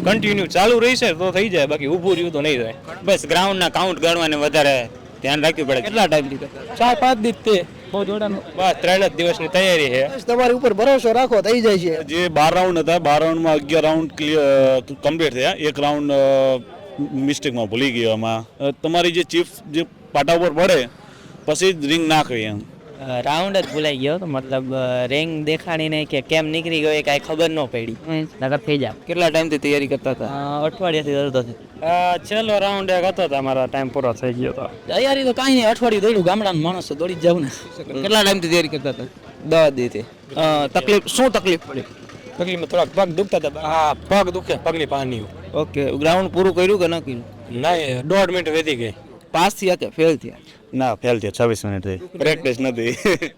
Continue ચાલુ રહેશે તો થઈ જાય, બાકી ઊભું રહ્યું તો નહીં થાય. બસ ગ્રાઉન્ડના કાઉન્ટ ગણવાને વધારે ધ્યાન રાખવું પડે. કેટલા ટાઈમથી કરતા? 4-5 દિવસ તે બહુ જોડાનું. બસ 3 જ દિવસની તૈયારી છે. તમારી ઉપર ભરોસો રાખો થઈ જાય છે. જે 12 રાઉન્ડ હતા, 12 રાઉન્ડમાં 11 રાઉન્ડ કમ્પ્લીટ થયા. એક રાઉન્ડ મિસ્ટેકમાં ભૂલી ગયો. એમાં તમારી જે ચીફ જે પાટા ઉપર પડે પછી જ રિંગ નાખવી એમ. રાઉન્ડ જ ભૂલાઈ ગયો, મતલબ રેંગ દેખાડી નહીં કે કેમ નીકળી ગયો એ કાંઈ ખબર ન પડી. નકર થઈ જાય. કેટલા ટાઈમથી તૈયારી કરતા હતા? અઠવાડિયાથી કરતો છે. છેલ્લો રાઉન્ડ એક હતો તો મારો ટાઈમ પૂરો થઈ ગયો હતો. તૈયારી તો કાંઈ નહીં, અઠવાડિયું દોડ્યું, ગામડાના માણસો દોડી જ જવું ને. કેટલા ટાઈમથી તૈયારી કરતા હતા? 10 દિવસથી. તકલીફ શું તકલીફ પડી? તકલીફમાં થોડાક પગ દુખતા હતા. હા, પગ દુખે, પગની પાની. ઓકે, ગ્રાઉન્ડ પૂરું કર્યું કે ન કર્યું? નહીં, 1.5 મિનિટ વધી ગઈ. પાસ થયા કે ફેલ થયા? ના, ફેલ થયા. 26 મિનિટ થઈ. પ્રેક્ટિસ નથી.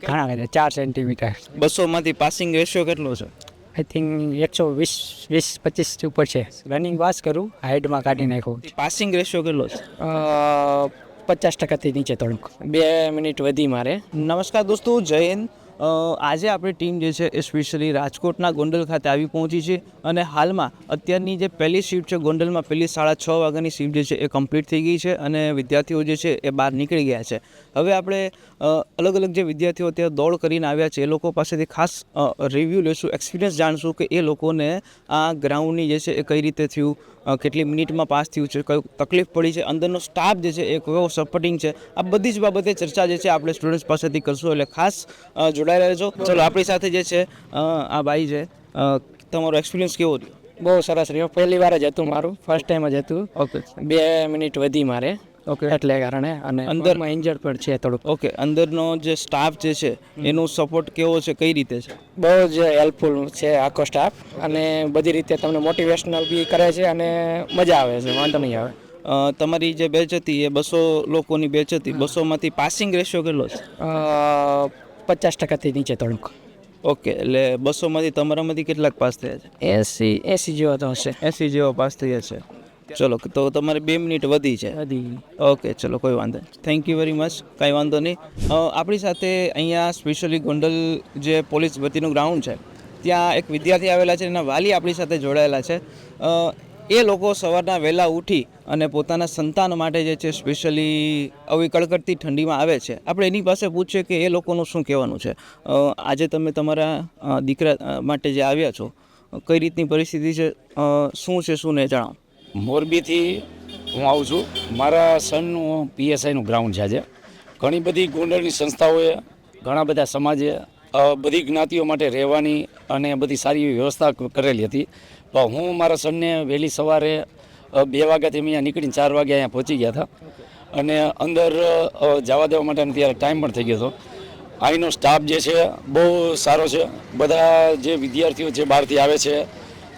ઘણા બધા 4 સેન્ટીમીટર. 200 માંથી પાસિંગ રેશિયો કેટલો છે? આઈ થિંક 120-25 ઉપર છે. રનિંગ પાસ કરું, હાઇટમાં કાઢી નાખું. પાસિંગ રેશિયો કેટલો છે? 50% નીચે થોડુંક. 2 મિનિટ વધી મારે. નમસ્કાર દોસ્તો, જય હિન્દ. આજે આપણી ટીમ જે છે એ સ્પેશિયલી રાજકોટના ગોંડલ ખાતે આવી પહોંચી છે અને હાલમાં અત્યારની જે પહેલી શિફ્ટ છે ગોંડલમાં, પહેલી 6:30 વાગ્યાની શિફ્ટ જે છે એ કમ્પ્લીટ થઈ ગઈ છે અને વિદ્યાર્થીઓ જે છે એ બહાર નીકળી ગયા છે. હવે આપણે અલગ અલગ જે વિદ્યાર્થીઓ અત્યારે દોડ કરીને આવ્યા છે એ લોકો પાસેથી ખાસ રિવ્યૂ લેશું, એક્સપિરિયન્સ જાણશું કે એ લોકોને આ ગ્રાઉન્ડની જે છે એ કઈ રીતે થયું, કેટલી મિનિટમાં પાસ થયું છે, કઈ તકલીફ પડી છે, અંદરનો સ્ટાફ જે છે એ કયો સપોર્ટિંગ છે, આ બધી જ બાબતે ચર્ચા જે છે આપણે સ્ટુડન્ટ્સ પાસેથી કરશું. એટલે ખાસ જોડાયેલા રહેજો. ચલો, આપણી સાથે જે છે આ ભાઈ છે, તમારો એક્સપિરિયન્સ કેવો રહ્યો? બહુ સરસ રહ્યો. પહેલી વાર જ હતું મારું, ફર્સ્ટ ટાઈમ જ હતું. ઓકે, 2 મિનિટ વધી મારે. ઓકે, એટલે કારણે અને અંદરમાં ઇન્જર પણ છે થોડુંક. ઓકે, અંદરનો જે સ્ટાફ જે છે એનો સપોર્ટ કેવો છે, કઈ રીતે છે? બહુ જ હેલ્પફુલ છે આખો સ્ટાફ અને બધી રીતે તમને મોટિવેશનલ બી કરે છે અને મજા આવે છે, વાંધો નહીં આવે. તમારી જે બેચ હતી એ 200 લોકોની બેચ હતી. 200 માંથી પાસિંગ રેશિયો કેટલો છે? 50% નીચે થોડુંક. ઓકે, એટલે 200 માંથી તમારામાંથી કેટલાક પાસ થયા છે? 80 જેવો તો હશે. 80 જેવા પાસ થયા છે. ચલો, તો તમારે 2 મિનિટ વધી છે. ઓકે, ચલો, કોઈ વાંધો નહીં. Thank you very much. કાંઈ વાંધો નહીં. આપણી સાથે અહીંયા સ્પેશિયલી ગોંડલ જે પોલીસ ભરતીનું ગ્રાઉન્ડ છે ત્યાં એક વિદ્યાર્થી આવેલા છે, એના વાલી આપણી સાથે જોડાયેલા છે. એ લોકો સવારના વહેલા ઉઠી અને પોતાના સંતાન માટે જે છે સ્પેશિયલી આવી કડકડતી ઠંડીમાં આવે છે. આપણે એની પાસે પૂછીએ કે એ લોકોનું શું કહેવાનું છે. આજે તમે તમારા દીકરા માટે જે આવ્યા છો, કઈ રીતની પરિસ્થિતિ છે, શું છે શું નહીં, જણાવો. મોરબીથી હું આવું છું. મારા સનનું PSIનું ગ્રાઉન્ડ છે. આજે ઘણી બધી ગોંડલની સંસ્થાઓએ, ઘણા બધા સમાજે બધી જ્ઞાતિઓ માટે રહેવાની અને બધી સારી એવી વ્યવસ્થા કરેલી હતી. પણ હું મારા સનને વહેલી સવારે 2 વાગ્યાથી અહીંયા નીકળીને 4 વાગ્યા અહીંયા પહોંચી ગયા હતા અને અંદર જવા દેવા માટે ત્યારે ટાઈમ પણ થઈ ગયો હતો. અહીંનો સ્ટાફ જે છે બહુ સારો છે. બધા જે વિદ્યાર્થીઓ જે બહારથી આવે છે,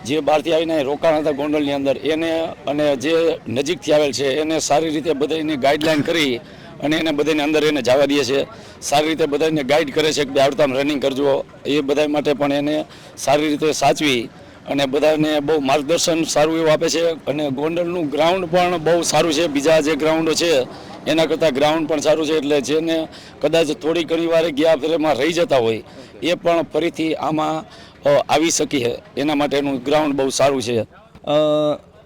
જે બહારથી આવીને રોકાણ હતા ગોંડલની અંદર, એને અને જે નજીકથી આવેલ છે એને સારી રીતે બધાને ગાઈડલાઈન કરી અને એને બધાને અંદર એને જવા દે છે. સારી રીતે બધાને ગાઈડ કરે છે કે આવડતામ રનિંગ કરજો. એ બધા માટે પણ એને સારી રીતે સાચવી અને બધાને બહુ માર્ગદર્શન સારું એવું આપે છે. અને ગોંડલનું ગ્રાઉન્ડ પણ બહુ સારું છે. બીજા જે ગ્રાઉન્ડો છે એના કરતાં ગ્રાઉન્ડ પણ સારું છે. એટલે જેને કદાચ થોડી ઘણી વાર ગયા ફેરમાં રહી જતા હોય એ પણ ફરીથી આમાં આવી શકીએ એના માટેનું ગ્રાઉન્ડ બહુ સારું છે.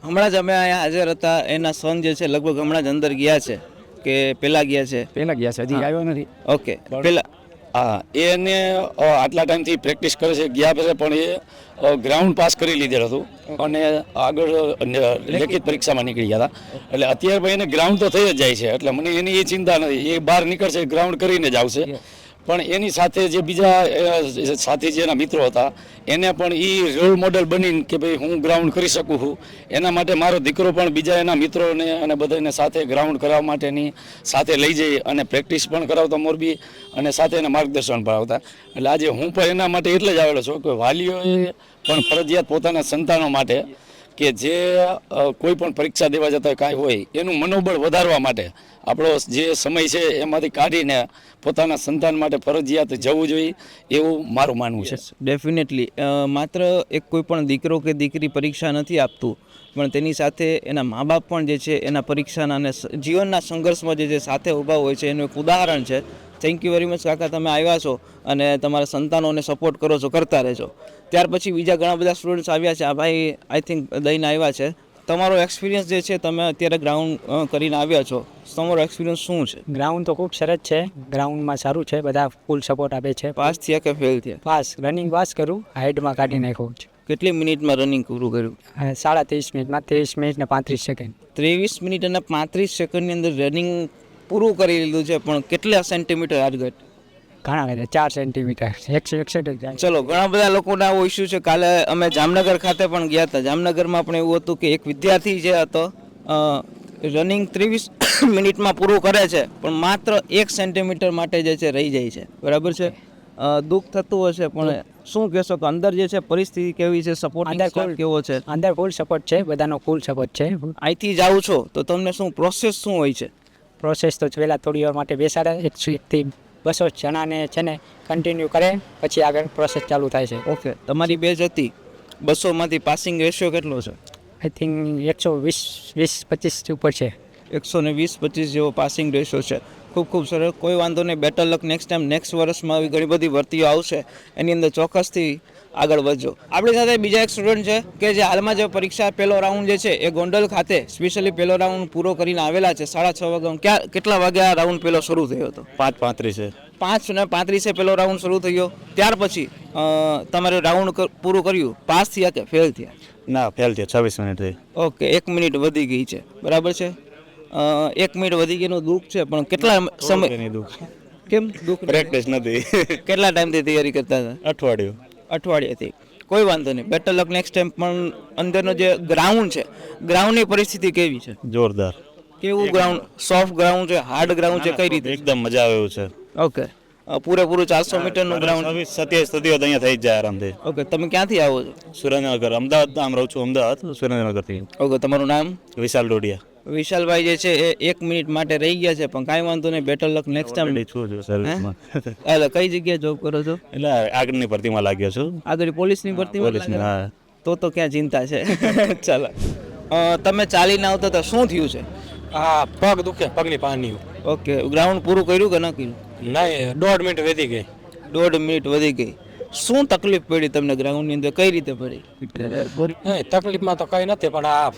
હમણાં જ અમે અહીંયા હાજર હતા, એના સન જે છે લગભગ હમણાં જ અંદર ગયા છે કે પહેલાં ગયા છે? હજી આવ્યો નથી. ઓકે, પહેલાં. હા, એને આટલા ટાઈમથી પ્રેક્ટિસ કરે છે. ગયા પહેલાં પણ એ ગ્રાઉન્ડ પાસ કરી લીધેલું હતું અને આગળ લેખિત પરીક્ષામાં નીકળી ગયા હતા. એટલે અત્યારે પણ એને ગ્રાઉન્ડ તો થઈ જ જાય છે. એટલે મને એની એ ચિંતા નથી. એ બહાર નીકળશે, ગ્રાઉન્ડ કરીને જ આવશે. પણ એની સાથે જે બીજા સાથી જે એના મિત્રો હતા એને પણ એ રોલ મોડેલ બનીને કે ભાઈ હું ગ્રાઉન્ડ કરી શકું છું. એના માટે મારો દીકરો પણ બીજા એના મિત્રોને અને બધાને સાથે ગ્રાઉન્ડ કરાવવા માટેની સાથે લઈ જઈ અને પ્રેક્ટિસ પણ કરાવતા મોરબી અને સાથે એને માર્ગદર્શન પણ આવતા. એટલે આજે હું પણ એના માટે એટલે જ આવેલો છું કે વાલીઓએ પણ ફરજિયાત પોતાના સંતાનો માટે કે જે કોઈ પણ પરીક્ષા દેવા જતા કાંઈ હોય એનું મનોબળ વધારવા માટે આપણો જે સમય છે એમાંથી કાઢીને પોતાના સંતાન માટે ફરજિયાત જવું જોઈએ એવું મારું માનવું છે. ડેફિનેટલી. માત્ર એક કોઈ પણ દીકરો કે દીકરી પરીક્ષા નથી આપતું, પણ તેની સાથે એના મા બાપ પણ જે છે એના પરીક્ષાના અને જીવનના સંઘર્ષમાં જે છે સાથે ઊભા હોય છે. એનું એક ઉદાહરણ છે. થેન્ક યુ વેરી મચ કાકા, તમે આવ્યા છો અને તમારા સંતાનોને સપોર્ટ કરો છો, કરતા રહેજો. ત્યાર પછી બીજા ઘણા બધા સ્ટુડન્ટ્સ આવ્યા છે. આ ભાઈ આઈ થિંક દઈને આવ્યા છે. તમારો એક્સપિરિયન્સ જે છે, તમે અત્યારે ગ્રાઉન્ડ કરીને આવ્યા છો, તમારો એક્સપિરિયન્સ શું છે? ગ્રાઉન્ડ તો ખૂબ સરસ છે. ગ્રાઉન્ડમાં સારું છે, બધા ફૂલ સપોર્ટ આપે છે. પાસ થયા કે ફેલ થયા? પાસ, રનિંગ પાસ કરું, હાઇટમાં કાઢી નાખ્યું છે. કેટલી મિનિટમાં રનિંગ પૂરું કર્યું? 23.5 મિનિટમાં, 23 મિનિટ ને 35 સેકન્ડ. 23 મિનિટ અને 35 સેકન્ડની અંદર રનિંગ પૂરું કરી લીધું છે, પણ કેટલા સેન્ટીમીટર આગળ? ઘણા બધા 4 સેન્ટીમીટર, 161 જ જાય. ચલો, ઘણા બધા લોકોને આવો ઇસ્યુ છે. કાલે અમે જામનગર ખાતે પણ ગયા હતા. જામનગરમાં પણ એવું હતું કે એક વિદ્યાર્થી જે હતો રનિંગ 23 મિનિટમાં પૂરું કરે છે, પણ માત્ર 1 સેન્ટીમીટર માટે જે છે રહી જાય છે. બરાબર છે, દુઃખ થતું હશે, પણ શું કહેશો કે અંદર જે છે પરિસ્થિતિ કેવી છે, સપોર્ટ કેવો છે? અંદર ફૂલ સપોર્ટ છે, બધાનો ફૂલ સપોર્ટ છે. અહીંથી જાઓ છો તો તમને શું પ્રોસેસ શું હોય છે? પ્રોસેસ તો પહેલાં થોડી વાર માટે બેસાડે, 100 થી 200 જણાને છે ને કન્ટિન્યુ કરે, પછી આગળ પ્રોસેસ ચાલુ થાય છે. ઓકે, તમારી બેચ હતી 200માંથી પાસિંગ રેશિયો કેટલો છે? આઈ થિંક 120-25 ઉપર છે. 120-25 જેવો પાસિંગ રેશિયો છે. ખૂબ ખૂબ સરસ, કોઈ વાંધો નહીં. બેટર લક નેક્સ્ટ ટાઈમ, નેક્સ્ટ વર્ષમાં આવી ઘણી બધી ભરતીઓ આવશે, એની અંદર ચોક્કસથી આગળ વધજો. આપણી સાથે બીજા એક સ્ટુડન્ટ છે કે જે હાલમાં જે પરીક્ષા પહેલો રાઉન્ડ જે છે એ ગોંડલ ખાતે સ્પેશિયલી પહેલો રાઉન્ડ પૂરો કરીને આવેલા છે. 6:30 વાગ્યા. કેટલા વાગ્યા રાઉન્ડ પહેલો શરૂ થયો હતો? 5:35 5:35 પહેલો રાઉન્ડ શરૂ થયો. ત્યાર પછી તમારે રાઉન્ડ પૂરું કર્યું, પાસ થયા કે ફેલ થયા? ના, ફેલ થયા. 26 મિનિટ થઈ. ઓકે, 1 મિનિટ વધી ગઈ છે. બરાબર છે, 1 મિનિટ વધી ગઈનું દુઃખ છે, પણ કેટલા સમય? કેમ દુઃખ? પ્રેક્ટિસ નથી. કેટલા ટાઈમથી તૈયારી કરતા હતા? અઠવાડિયાથી. કોઈ વાંધો નહીં, બેટર લક નેક્સ્ટ ટાઈમ. પણ અંદરનો જે ગ્રાઉન્ડ છે, ગ્રાઉન્ડની પરિસ્થિતિ કેવી છે? જોરદાર. કેવું ગ્રાઉન્ડ? સોફ્ટ ગ્રાઉન્ડ છે, હાર્ડ ગ્રાઉન્ડ છે, કઈ રીતે? એકદમ મજા આવે એવું છે. ઓકે, પૂરેપૂરું 400 મીટરનું ગ્રાઉન્ડ. 27 થતી હોય તો અહીંયા થઈ જ જાય આરામથી. ઓકે, તમે ક્યાંથી આવો છો? સુરેન્દ્રનગર, અમદાવાદ. આમ રહું છું અમદાવાદ, સુરેન્દ્રનગરથી. ઓકે, તમારું નામ? વિશાલ ડોડિયા. વિશાલભાઈ જે છે એ 1 મિનિટ માટે રહી ગયા છે, પણ કાંઈ વાંધો નહીં, બેટર લક નેક્સ્ટ ટાઈમ. છું સર્વિસમાં. એટલે કઈ જગ્યાએ જોબ કરો છો? એટલે આગળની ભરતીમાં લાગ્યો છું. આગળ પોલીસની ભરતીમાં? પોલીસની, હા. તો ક્યાં ચિંતા છે. ચાલો, તમે ચાલીને આવતા હતા, શું થયું છે? હા, પગ દુખે, પગની પાની. ઓકે, ગ્રાઉન્ડ પૂરું કર્યું કે ન કર્યું? નહીં, 1.5 મિનિટ વધી ગઈ. 1.5 મિનિટ વધી ગઈ. શું તકલીફ પડી તમને ગ્રાઉન્ડની અંદર, કઈ રીતે પડી? નહીં, તકલીફમાં તો કઈ નથી, પણ આ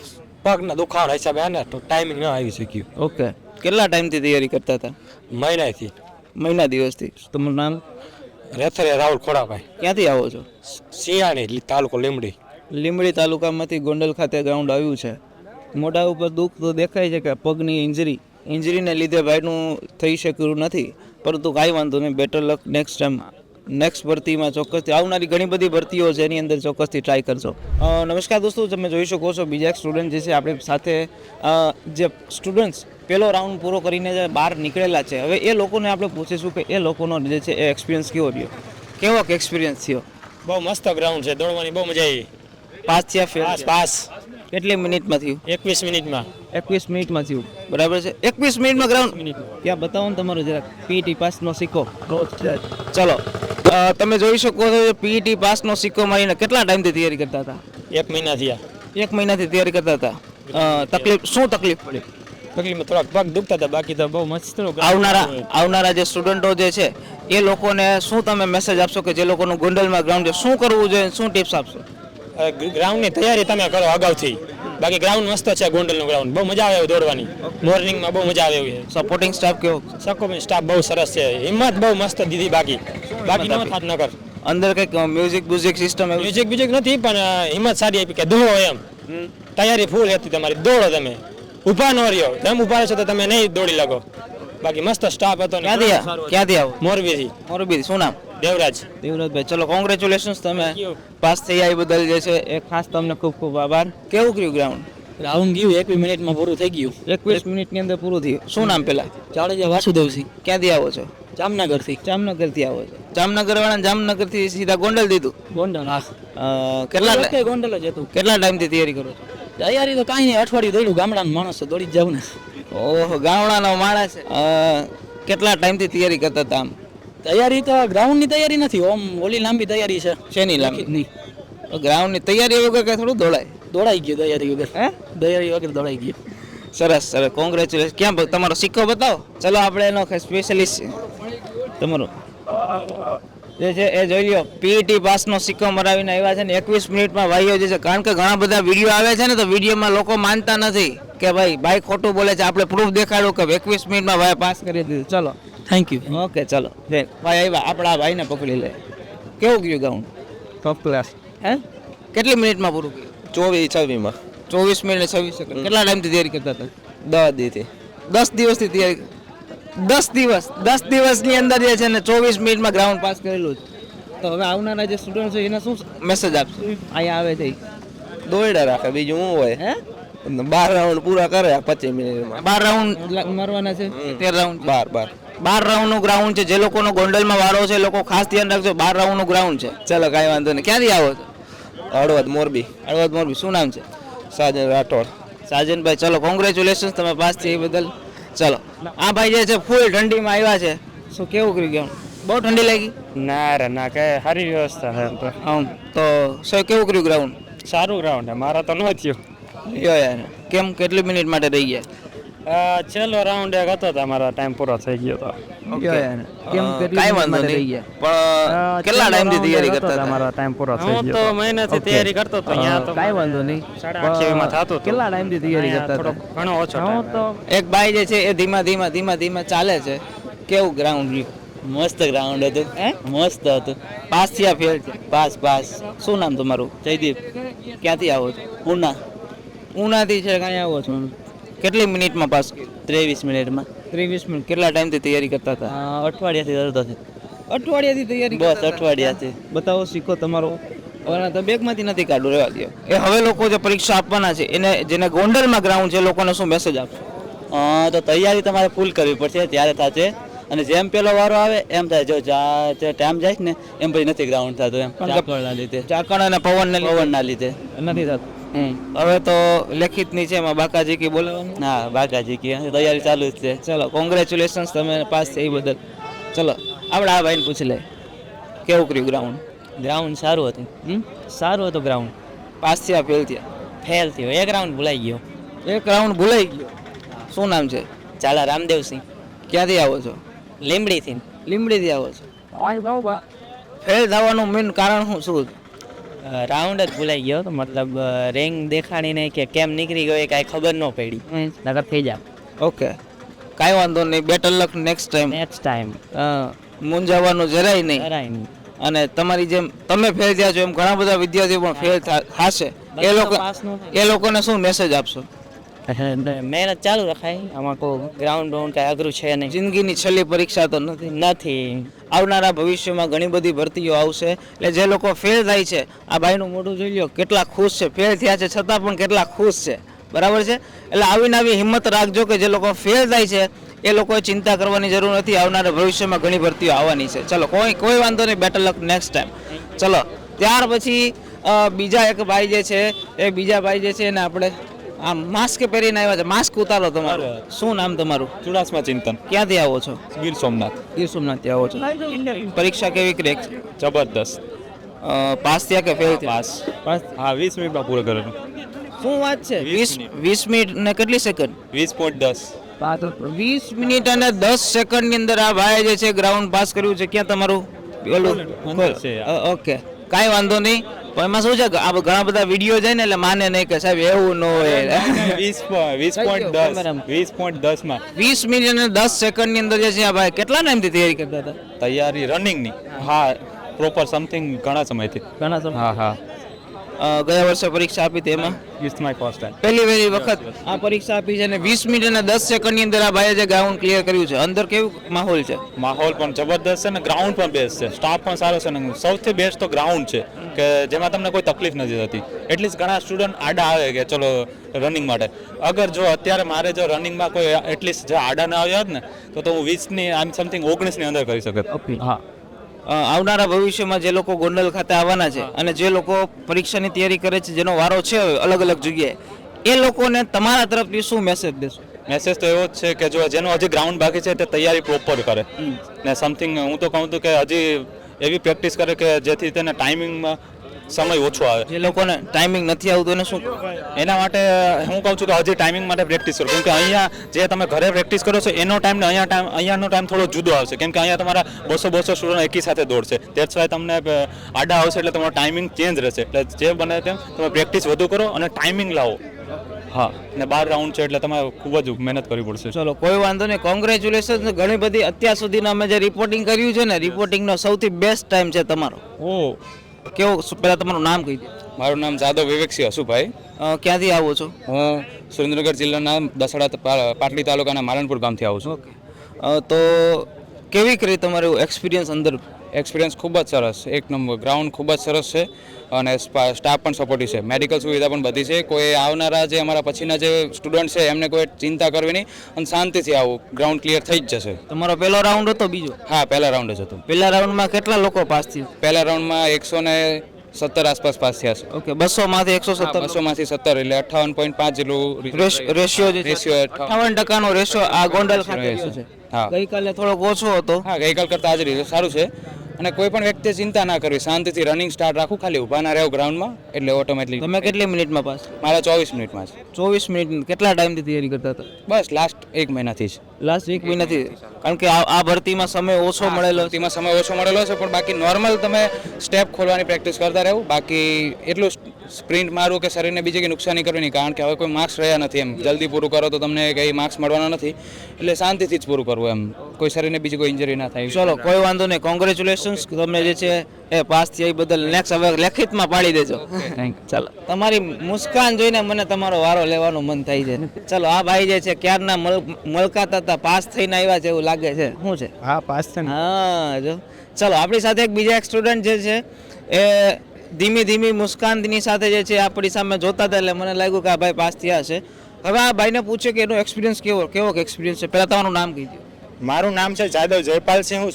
પગના દુખાવા હિસાબે આને તો ટાઈમિંગ ન આવી શક્યું. ઓકે, કેટલા ટાઈમથી તૈયારી કરતા હતા? મહિનાથી. મહિના દિવસથી. તમારું નામ? રેથરે રાહુલ ખોડાભાઈ. ક્યાંથી આવો છો? સિયાણી, તાલુકો લીમડી. લીમડી તાલુકામાંથી ગોંડલ ખાતે ગ્રાઉન્ડ આવ્યું છે. મોઢા ઉપર દુઃખ તો દેખાય છે કે પગની ઇન્જરીને લીધે ભાઈનું થઈ શક્યું નથી, પરંતુ કાંઈ વાંધો નહીં, બેટર લક નેક્સ્ટ ટાઈમ. નેક્સ્ટ ભરતીમાં ચોક્કસથી આવનારી ઘણી બધી ભરતીઓ છે, એની અંદર ચોક્કસથી ટ્રાય કરજો. નમસ્કાર દોસ્તો, તમે જોઈ શકો છો બીજા એક સ્ટુડન્ટ જે છે આપણી સાથે, જે સ્ટુડન્ટ્સ પહેલો રાઉન્ડ પૂરો કરીને જે બહાર નીકળેલા છે. હવે એ લોકોને આપણે પૂછીશું કે એ લોકોનો જે છે એ એક્સપિરિયન્સ કેવો રહ્યો, કેવો એક્સપિરિયન્સ થયો? બહુ મસ્ત ગ્રાઉન્ડ છે, દોડવાની બહુ મજા આવી. પાસ થયા ફેલ? પાસ. કેટલી મિનિટમાં થયું? 21 મિનિટમાં. 21 મિનિટમાં થયું. બરાબર છે, 21 મિનિટમાં ગ્રાઉન્ડ. ત્યાં બતાવો ને તમારો જરાક પીટી પાસનો સિક્કો. ચલો, તમે જોઈ શકો છો પીટી પાસનો સિક્કો મારીને કેટલા ટાઈમથી તૈયારી કરતા હતા? 1 મહિના થયા. 1 મહિનાથી તૈયારી કરતા હતા. શું તકલીફ પડી? તકલીફમાં થોડાક પગ દુખતા હતા, બાકી તો બહુ મસ્ત. આવનારા જે સ્ટુડન્ટો જે છે એ લોકોને શું તમે મેસેજ આપશો કે જે લોકોનું ગોંડલમાં ગ્રાઉન્ડ છે, શું કરવું જોઈએ, શું ટિપ્સ આપશો? ગ્રાઉન્ડની તૈયારી તમે કરો અગાઉથી. બાકી ગ્રાઉન્ડ મસ્ત છે, ગોંડલનું ગ્રાઉન્ડ બહુ મજા આવે દોડવાની. મોર્નિંગમાં બહુ મજા આવે એવી છે. સપોર્ટિંગ સ્ટાફ કેવો? સપોર્ટિંગ સ્ટાફ બહુ સરસ છે, હિંમત બહુ મસ્ત દીધી. બાકી ન થાત ન કર. અંદર કંઈક મ્યુઝિક સિસ્ટમ? મ્યુઝિક નથી, પણ હિંમત સારી આપી કે દોડો એમ. તૈયારી ફૂલ હતી તમારી, દોડો તમે. ઊભા ન રહ્યો, તેમ ઊભા છો તો તમે નહીં દોડી લાગો. બાકી મસ્ત સ્ટાફ હતો. ક્યાંથી આવો? મોરબીથી. શું નામ? દેવરાજભાઈ. ચલો, કોંગ્રેચ્યુલેશન્સ, તમે પાસ થઈ એ બદલ જે છે એ ખાસ તમને ખૂબ ખૂબ આભાર. કેવું કર્યું ગ્રાઉન્ડ? રાઉન્ડ ગયું 21 મિનિટમાં પૂરું થઈ ગયું. 21 મિનિટની અંદર પૂરું થયું. શું નામ પેલા? જાડેજા વાસુદેવસિંહ. ક્યાંથી આવો છો? જામનગરથી. જામનગરથી આવો છો. જામનગર વાળા જામનગરથી સીધા ગોંડલ દીધું? ગોંડલ. હા, કેટલા ગોંડલ જ હતું. કેટલા ટાઈમથી તૈયારી કરો છો? તૈયારી તો કાંઈ નહીં, અઠવાડિયું દોડ્યું. ગામડાનો માણસ તો દોડી જ જાવ ને. ઓહો, ગામડાનો માણસ. કેટલા ટાઈમથી તૈયારી કરતા હતા? આમ તૈયારી તો ગ્રાઉન્ડની તૈયારી નથી, ઓમ ઓલી લાંબી તૈયારી છે. શેની લાંબી? નહીં, ગ્રાઉન્ડની તૈયારી વગર કઈ થોડું દોડાય? દોડાઈ ગયો તૈયારી વગર. તૈયારી વગર દોડાઈ ગયો. સરસ સરસ, કોંગ્રેચ્યુલેશન. ક્યાં તમારો સિક્કો બતાવો. ચલો, આપણે એનો સ્પેશિયલિસ્ટ તમારો જે છે એ જોઈ લ્યો પીઈટી પાસનો સિક્કો મરાવીને આવ્યા છે ને 21 મિનિટમાં ભાઈઓ જે છે, કારણ કે ઘણા બધા વિડીયો આવે છે ને તો વિડીયોમાં લોકો માનતા નથી કે ભાઈ ખોટું બોલે છે. આપણે પ્રૂફ દેખાડ્યું કે 21 મિનિટમાં ભાઈ પાસ કરી દીધું. ચલો થેન્ક યુ. ઓકે ચલો જય ભાઈ આવ્યા, આપણા ભાઈને પકડી લે. કેવું ગયું ગ્રાઉન્ડ? Top class. હે કેટલી મિનિટમાં પૂરું કર્યું? 24-26 24 મિનિટ 26 સેકન્ડ. કેટલા ટાઈમથી તૈયારી કરતા હતા? 10 દીથી 10 દિવસથી તૈયારી. 10 દિવસની અંદર જે છે ને 24 મિનિટમાં ગ્રાઉન્ડ પાસ કરેલું છે. તો હવે આવનારા જે સ્ટુડન્ટ છે એને શું મેસેજ આપશે? અહીંયા આવે છે દોડ્યા રાખે, બીજું શું હોય. હે 12 રાઉન્ડ પૂરા કરે 25 મિનિટમાં. 12 રાઉન્ડ મારવાના છે. 13 રાઉન્ડ 12 રાઉન્ડનું ગ્રાઉન્ડ છે. જે લોકોનો ગોંડલમાં વારો છે લોકો ખાસ ધ્યાન રાખજો. 12 રાઉન્ડનું ગ્રાઉન્ડ છે. ચલો કાંઈ વાંધો નહીં. ક્યાંથી આવો છો? હળવદ મોરબી. હળવદ મોરબી. શું નામ છે? સાજન રાઠોડ. સાજનભાઈ ચલો કોંગ્રેચ્યુલેશન, તમે પાસ છે એ બદલ. ચલો આ ભાઈ જે છે ફૂલ ઠંડીમાં આવ્યા છે. શું કેવું કર્યું ગ્રાઉન્ડ? બહુ ઠંડી લાગી? ના રે ના, કે સારી વ્યવસ્થા છે. આમ તો શું કેવું કર્યું ગ્રાઉન્ડ? સારું ગ્રાઉન્ડ છે. મારા તો ન થયું. યો યાર કેમ કેટલી મિનિટ માટે રહી ગયા? છેલ્લો રાઉન્ડ એક હતો તો અમારો ટાઈમ પૂરો થઈ ગયો હતો. યો યાર કેમ કેટલી કાંઈ મિનિટ વાંધો માટે રહી નહીં. ગયા? પણ કેટલા ટાઈમથી તૈયારી કરતા હતા? અમારો ટાઈમ પૂરો થઈ ગયો. હું તો મહિનાથી તૈયારી કરતો હતો. અહીંયા તો કાંઈ વાંધો નહીં. 8:30 માં થતું હતું. કેટલા ટાઈમથી તૈયારી કરતા હતા? ઘણો ઓછો ટાઈમ. એક ભાઈ જે છે એ ધીમા ચાલે છે. કેવું ગ્રાઉન્ડ રહ્યું? મસ્ત ગ્રાઉન્ડ હતું. હે મસ્ત હતું. પાસ થયા ફેલ છે? પાસ. શું નામ તમારું? જયદીપ. ક્યાંથી આવો છો? ઉના. ઉનાથી છે. ક્યાં આવો છો? કેટલી મિનિટમાં પાસ કર્યું? 23 મિનિટમાં. 23 મિનિટ. કેટલા ટાઈમથી તૈયારી કરતા હતા? અઠવાડિયાથી કરતો છે. અઠવાડિયાથી તૈયારી બસ કરતા હતા? અઠવાડિયાથી. બતાવો સિક્કો તમારો. હવે તો બેગમાંથી નથી કાઢવું, રહેવા દો. એ હવે લોકો જે પરીક્ષા આપવાના છે એને જેને ગોંડલમાં ગ્રાઉન્ડ છે લોકોને શું મેસેજ આપશો? તો તૈયારી તમારે ફૂલ કરવી પડશે, ત્યારે થશે. અને જેમ પેલો વારો આવે એમ થાય. જો ટાઈમ જાય ને એમ પછી નથી ગ્રાઉન્ડ થતું. એમ ઝાકળના લીધે, ચાકણ અને પવનના લીધે નથી થતું. હવે તો લેખિતની છે એમાં બાકાજી કી બોલાવવાનું. હા બાકાજી કી તૈયારી ચાલુ જ છે. ચલો કોંગ્રેચ્યુલેશન્સ, તમે પાસ થઈ એ બદલ. ચલો આપણે આ ભાઈને પૂછી લે કેવું કર્યું ગ્રાઉન્ડ? ગ્રાઉન્ડ સારું હતું. સારું હતું ગ્રાઉન્ડ. પાસ થયા ફેલ થયા? ફેલ થયો. એક રાઉન્ડ ભૂલાઈ ગયો. એક રાઉન્ડ ભૂલાઈ ગયો. શું નામ છે? ચાલા રામદેવસિંહ. ક્યાંથી આવો છો? લીમડીથી. લીમડીથી આવો છો. ફેલ થવાનું મેન કારણ શું? રાઉન્ડ જ ભૂલાઈ ગયો તો મતલબ રેન્ક દેખાડી નહીં કે કેમ નીકળી ગયો એ કાંઈ ખબર ન પડી. નકર થઈ જાય. ઓકે કાંઈ વાંધો નહીં. બેટર લક નેક્સ્ટ ટાઈમ. નેક્સ્ટ ટાઈમ મૂંઝાવાનું જરાય નહીં. કરાય નહીં. અને તમારી જેમ તમે ફેલ થયા છો એમ ઘણા બધા વિદ્યાર્થીઓ પણ ફેલ થશે. એ લોકોને શું મેસેજ આપશો? મહેનત ચાલુ રખાય. આમાં કોઈ ગ્રાઉન્ડ કાંઈ અઘરું છે નહીં. જિંદગીની છેલ્લી પરીક્ષા તો નથી. આવનારા ભવિષ્યમાં ઘણી બધી ભરતીઓ આવશે. એટલે જે લોકો ફેલ થાય છે, આ ભાઈનું મોઢું જોઈ લો કેટલા ખુશ છે. ફેલ થયા છે છતાં પણ કેટલા ખુશ છે. બરાબર છે. એટલે આવી હિંમત રાખજો કે જે લોકો ફેલ થાય છે એ લોકોએ ચિંતા કરવાની જરૂર નથી. આવનારા ભવિષ્યમાં ઘણી ભરતીઓ આવવાની છે. ચલો કોઈ વાંધો નહીં. બેટર લક નેક્સ્ટ ટાઈમ. ચલો ત્યાર પછી બીજા એક ભાઈ જે છે એને આપણે આ માસ્ક પહેરીને આવ્યા છે. માસ્ક ઉતારો તમારું. શું નામ તમારું? ચુડાસમા ચિંતન. ક્યાંથી આવો છો? ગીર સોમનાથ. ગીર સોમનાથથી આવો છો. પરીક્ષા કેવી ક્રેક? જબરદસ્ત. પાસ થયા કે ફેલ થયા? પાસ. હા 20 મિનિટમાં પૂરો કરેલું. શું વાત છે? 20 મિનિટ ને કેટલી સેકન્ડ? 20.10. 20 મિનિટ અને 10 સેકન્ડની અંદર આ ભાઈ જે છે ગ્રાઉન્ડ પાસ કર્યું છે. ક્યાં તમારું અંદર છે. ઓકે કાંઈ વાંધો નહીં. પણ એમાં શું છે કે આ ઘણા બધા વિડીયો જાય ને એટલે માને નહીં કે સાહેબ એવું ન હોય. 20.10 માં 20 મિનિટ અને 10 સેકન્ડની અંદર જે છે આ ભાઈ કેટલા ટાઈમથી તૈયારી કરતા હતા? તૈયારી રનિંગની. હા પ્રોપર સમથિંગ ઘણા સમયથી. ઘણા સમય. હા ગયા વર્ષે પરીક્ષા આપી હતી એમાં ઇટ્સ માય ફર્સ્ટ ટાઈમ. પહેલી વખત આ પરીક્ષા આપી છે અને 20 મિનિટ અને 10 સેકન્ડની અંદર આ ભાઈએ જે ગ્રાઉન્ડ ક્લિયર કર્યું છે. અંદર કેવું માહોલ છે? માહોલ પણ જબરદસ્ત છે ને ગ્રાઉન્ડ પણ બેસ્ટ છે. સ્ટાફ પણ સારો છે ને સૌથી બેસ્ટ તો ગ્રાઉન્ડ છે કે જેમાં તમને કોઈ તકલીફ નથી થતી. એટલીસ્ટ ઘણા સ્ટુડન્ટ આડા આવે કે ચલો રનિંગ માટે. અગર જો અત્યારે મારે જો રનિંગમાં કોઈ એટલીસ્ટ જો આડા ના આવ્યા હોત ને તો હું 20ની આમ સમથિંગ 19ની અંદર કરી શકત. હા આવનારા ભવિષ્યમાં જે લોકો ગોંડલ ખાતે આવવાના છે અને જે લોકો પરીક્ષાની તૈયારી કરે છે, જેનો વારો છે અલગ અલગ જગ્યાએ, એ લોકોને તમારા તરફથી શું મેસેજ દેશો? મેસેજ તો એવો જ છે કે જો જેનો હજી ગ્રાઉન્ડ બાકી છે તે તૈયારી પ્રોપર કરે ને સમથિંગ હું તો કહું છું કે હજી એવી પ્રેક્ટિસ કરે કે જેથી તેને ટાઈમિંગમાં સમય ઓછો આવે. જે લોકોને ટાઈમિંગ નથી આવતું એને શું એના માટે હું કહું છું કે હજી ટાઈમિંગ માટે પ્રેક્ટિસ કરો, કેમ કે અહીંયા જે તમે ઘરે પ્રેક્ટિસ કરો છો એનો ટાઈમ ને અહીંયાનો ટાઈમ થોડો જુદો આવશે, કેમ કે અહીંયા તમારા 200 સ્ટુડન્ટ એકી સાથે દોડશે. ધેટ્સ વાય તમને આડા આવશે એટલે તમારો ટાઈમિંગ ચેન્જ રહેશે. એટલે જે બને તેમ તમે પ્રેક્ટિસ વધુ કરો અને ટાઈમિંગ લાવો. હા, ને 12 રાઉન્ડ છે એટલે તમારે ખૂબ જ મહેનત કરવી પડશે. ચલો કોઈ વાંધો નહીં, કોંગ્રેચ્યુલેશન. ઘણી બધી અત્યાર સુધીના અમે જે રિપોર્ટિંગ કર્યું છે ને, રિપોર્ટિંગનો સૌથી બેસ્ટ ટાઈમ છે તમારો. કેવો, પહેલાં તમારું નામ કહી દો. મારું નામ જાદવ વિવેકસિંહ હસુભાઈ. ક્યાંથી આવો છો? હું સુરેન્દ્રનગર જિલ્લાના દસડા પાટલી તાલુકાના માલનપુર ગામથી આવું છું. ઓકે, તો કેવી કરી તમારું એક્સપિરિયન્સ અંદર? એક્સપિરિયન્સ ખૂબ જ સરસ, એક નંબર. ગ્રાઉન્ડ ખૂબ જ સરસ છે અને સ્ટાફ પણ સપોર્ટિવ છે. મેડિકલ સુવિધા પણ બધી છે. કોઈ આવનારા જે અમારા પછીના જે સ્ટુડન્ટ છે એમને કોઈ ચિંતા કરવી નહીં અને શાંતિથી આવું, ગ્રાઉન્ડ ક્લિયર થઈ જ જશે. તમારો પહેલો રાઉન્ડ હતો? બીજો? હા, પહેલા રાઉન્ડ જ હતું. પહેલા રાઉન્ડમાં કેટલા લોકો પાસ થયા? પહેલા રાઉન્ડમાં 117 આસપાસ પાસ થયા છે. ઓકે, 200માંથી 117? 200માંથી 17 એટલે 58.5 જેટલું રેશિયો જે છે, રેશિયો 58% રેશિયો આ ગોંડલ ખાતે રહ્યો છે. હા, ગઈકાલે થોડોક ઓછો હતો. હા, ગઈકાલ કરતાં આજે રીતે સારું છે. અને કોઈ પણ વ્યક્તિએ ચિંતા ના કરવી, શાંતિથી રનિંગ સ્ટાર્ટ રાખવું, ખાલી ઊભા ના રહેવું ગ્રાઉન્ડમાં એટલે ઓટોમેટિકલી. તમે કેટલી મિનિટમાં પાસ? મારા 24 મિનિટમાં છે. 24 મિનિટ. કેટલા ટાઈમથી તૈયારી કરતા હતા? બસ લાસ્ટ 1 મહિનાથી જ. લાસ્ટ 1 મહિનાથી? કારણ કે આ ભરતીમાં સમય ઓછો મળેલો. ભરતીમાં સમય ઓછો મળેલો છે, પણ બાકી નોર્મલ તમે સ્ટેપ ખોલવાની પ્રેક્ટિસ કરતા રહેવું. બાકી એટલું સ્પ્રિન્ટ મારવું કે શરીરને બીજી કંઈ નુકસાની કરવી નહીં, કારણ કે હવે કોઈ માર્ક્સ રહ્યા નથી. એમ જલ્દી પૂરું કરો તો તમને કંઈ માર્ક્સ મળવાના નથી, એટલે શાંતિથી જ પૂરું કરવું. એમ કોઈ શરીરને બીજી કોઈ ઇન્જરી ના થાય. ચલો કોઈ વાંધો નહીં, કોંગ્રેચ્યુલેશન્સ. તમે જે છે એ પાસ થયા એ બદલ નેક્સ્ટ હવે લેખિતમાં પાડી દેજો. ચાલો, તમારી મુસ્કાન જોઈને મને તમારો વારો લેવાનું મન થાય છે. ચલો, આ ભાઈ જે છે ક્યારના મલકાતા હતા, પાસ થઈને આવ્યા છે એવું લાગે છે. શું છે? હા, પાસ છે. હા, જો ચલો, આપણી સાથે બીજા એક સ્ટુડન્ટ જે છે એ ધીમી મુસ્કાનની સાથે જે છે આપણી સામે જોતા હતા, એટલે મને લાગ્યું કે આ ભાઈ પાસ થયા છે. હવે આ ભાઈને પૂછે કે એનો એક્સપિરિયન્સ કેવો એક્સપિરિયન્સ છે. પહેલાં તમારું નામ કહી દો. મારું નામ છે જાદવ જયપાલસિંહ. હું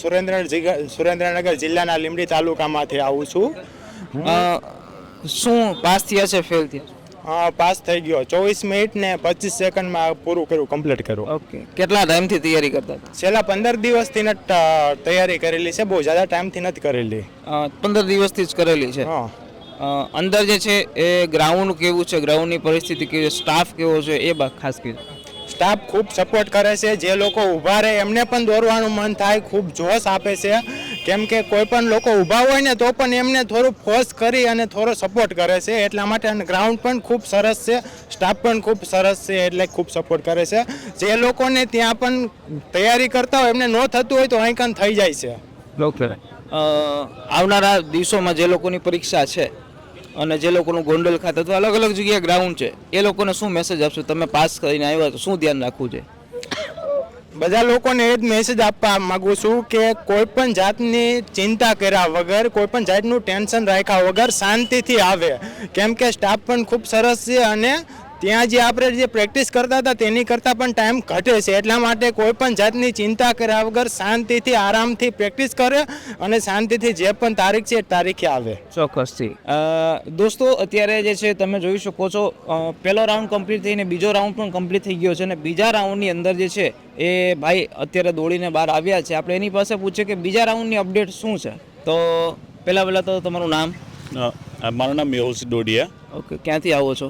સુરેન્દ્રનગર જિલ્લાના લીંબડી તાલુકામાંથી આવું છું. શું પાસ થયા છે, ફેલ થયા? પાસ થઈ ગયો. 24 મિનિટ ને 25 સેકન્ડમાં પૂરું કર્યું, કમ્પ્લીટ કર્યું. ઓકે, કેટલા ટાઈમથી તૈયારી કરતા હતા? છેલ્લા 15 દિવસથી તૈયારી કરેલી છે, બહુ જ્યાદા ટાઈમથી નથી કરેલી. 15 દિવસથી જ કરેલી છે. અંદર જે છે એ ગ્રાઉન્ડ કેવું છે, ગ્રાઉન્ડની પરિસ્થિતિ કેવી છે, સ્ટાફ કેવો છે, એ ખાસ કીધું. સ્ટાફ ખૂબ સપોર્ટ કરે છે. જે લોકો ઊભા રહે એમને પણ દોડવાનું મન થાય, ખૂબ જોશ આપે છે. કેમ કે કોઈ પણ લોકો ઊભા હોય ને તો પણ એમને થોડું ફોર્સ કરી અને થોડો સપોર્ટ કરે છે. એટલા માટે ગ્રાઉન્ડ પણ ખૂબ સરસ છે, સ્ટાફ પણ ખૂબ સરસ છે, એટલે ખૂબ સપોર્ટ કરે છે. જે લોકોને ત્યાં પણ તૈયારી કરતા હોય એમને ન થતું હોય તો અહીં કાન થઈ જાય છે. ડૉક્ટર, આવનારા દિવસોમાં જે લોકોની પરીક્ષા છે અને જે લોકોનું ગોંડલ ખાતે અથવા અલગ અલગ જગ્યાએ ગ્રાઉન્ડ છે, એ લોકોને શું મેસેજ આપશો? તમે પાસ કરીને આવ્યા તો શું ધ્યાન રાખવું છે? બધા લોકોને એ જ મેસેજ આપવા માગું છું કે કોઈ પણ જાતની ચિંતા કર્યા વગર, કોઈ પણ જાતનું ટેન્શન રાખ્યા વગર શાંતિથી આવે. કેમ કે સ્ટાફ પણ ખૂબ સરસ છે અને ત્યાં જે આપણે જે પ્રેક્ટિસ કરતા હતા તેની કરતાં પણ ટાઈમ ઘટે છે. એટલા માટે કોઈ પણ જાતની ચિંતા કર્યા વગર શાંતિથી આરામથી પ્રેક્ટિસ કરે અને શાંતિથી જે પણ તારીખ છે એ તારીખે આવે. ચોક્કસથી. દોસ્તો, અત્યારે જે છે તમે જોઈ શકો છો, પહેલો રાઉન્ડ કમ્પ્લીટ થઈને બીજો રાઉન્ડ પણ કમ્પ્લીટ થઈ ગયો છે અને બીજા રાઉન્ડની અંદર જે છે એ ભાઈ અત્યારે દોડીને બહાર આવ્યા છે. આપણે એની પાસે પૂછીએ કે બીજા રાઉન્ડની અપડેટ શું છે. તો પહેલાં તો તમારું નામ? મારું નામ મેહુલ સિદ્ધોડિયા. ઓકે, ક્યાંથી આવો છો?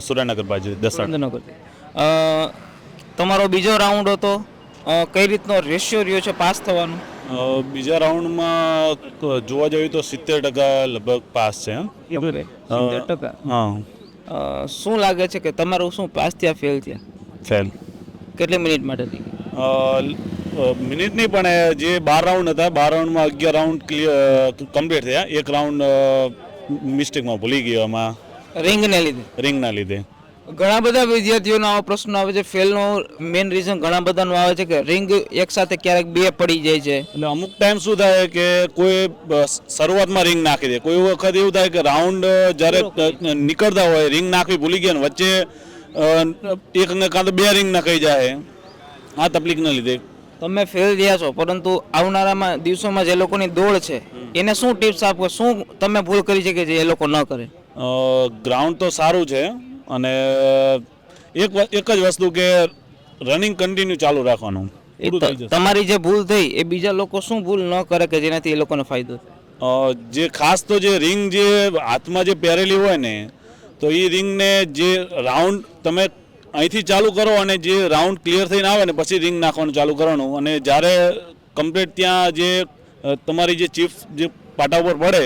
સુરેન્દ્રનગર બાજુ, સુરેન્દ્રનગર. તમારો બીજો રાઉન્ડ હતો, કઈ રીતનો રેશિયો રહ્યો છે પાસ થવાનો? બીજા રાઉન્ડમાં જોવા જઈએ તો 70% લગભગ પાસ છે. 70%? હા. શું લાગે છે કે તમારું શું પાસ થયા, ફેલ થયા? ફેલ. કેટલી મિનિટ માટે થઈ? મિનિટ નહીં, પણ જે 12 રાઉન્ડ હતા, 12 રાઉન્ડમાં 11 રાઉન્ડ કમ્પ્લીટ થયા. એક રાઉન્ડ મિસ્ટેકમાં ભૂલી ગયો, એમાં રિંગના લીધે. ઘણા બધા વિદ્યાર્થીઓનો આવો પ્રશ્ન આવે છે. ફેલનો મેઇન રીઝન ઘણા બધાનું આવે છે કે રિંગ એક સાથે ક્યારેક બે પડી જાય છે. એટલે અમુક ટાઈમ શું થાય કે કોઈ શરૂઆતમાં રિંગ નાખી દે, કોઈ વખત એવું થાય કે રાઉન્ડ જ્યારે નીકળતા હોય રિંગ નાખવી ભૂલી ગયા ને વચ્ચે એક કાં તો 2 રિંગ નાખાઈ જાય. આ તકલીફના લીધે તમે ફેલ થયા છો, પરંતુ આવનારામાં દિવસોમાં જે લોકોની દોડ છે એને શું ટિપ્સ આપો? શું તમે ભૂલ કરી છે કે જે એ લોકો ન કરે? ગ્રાઉન્ડ તો સારું છે અને એક જ વસ્તુ કે રનિંગ કન્ટિન્યુ ચાલુ રાખવાનું. તમારી જે ભૂલ થઈ એ બીજા લોકો શું ભૂલ ન કરે કે જેનાથી એ લોકોને ફાયદો? જે ખાસ તો જે રિંગ જે હાથમાં જે પહેરેલી હોય ને તો એ રિંગને જે રાઉન્ડ તમે અહીંથી ચાલુ કરો અને જે રાઉન્ડ ક્લિયર થઈને આવે ને પછી રિંગ નાખવાનું ચાલુ કરવાનું અને જ્યારે કમ્પ્લીટ ત્યાં જે તમારી જે ચીફ જે પાટા ઉપર પડે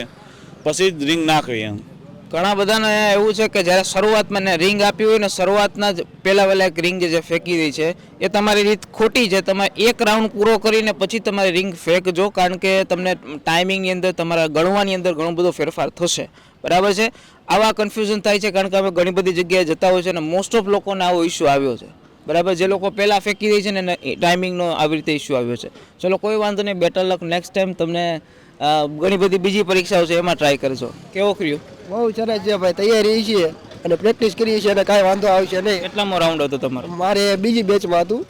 પછી જ રિંગ નાખવી એમ. ઘણા બધાને એવું છે કે જ્યારે શરૂઆતમાં ને રિંગ આપી હોય ને શરૂઆતના જ પહેલાં વહેલા એક રિંગ જે ફેંકી દઈ છે એ તમારી રીત ખોટી છે. તમે એક રાઉન્ડ પૂરો કરીને પછી તમારી રિંગ ફેંકજો, કારણ કે તમને ટાઈમિંગની અંદર તમારા ગણવાની અંદર ઘણો બધો ફેરફાર થશે. બરાબર છે. આવા કન્ફ્યુઝન થાય છે કારણ કે અમે ઘણી બધી જગ્યાએ જતા હોય છે અને મોસ્ટ ઓફ લોકોને આવો ઇસ્યુ આવ્યો છે. બરાબર, જે લોકો પહેલાં ફેંકી દે છે ને ટાઈમિંગનો આવી રીતે ઇસ્યુ આવ્યો છે. ચલો કોઈ વાંધો નહીં, બેટર લક નેક્સ્ટ ટાઈમ. તમને ઘણી બધી બીજી પરીક્ષાઓ છે એમાં ટ્રાય કરજો. કેવો કર્યું? બહુ સરસ છે ભાઈ, તૈયારી છે અને પ્રેક્ટિસ કરી છે અને કાંઈ વાંધો આવશે નહીં. કેટલામો રાઉન્ડ હતો તમારો? મારે બીજી બેચમાં હતું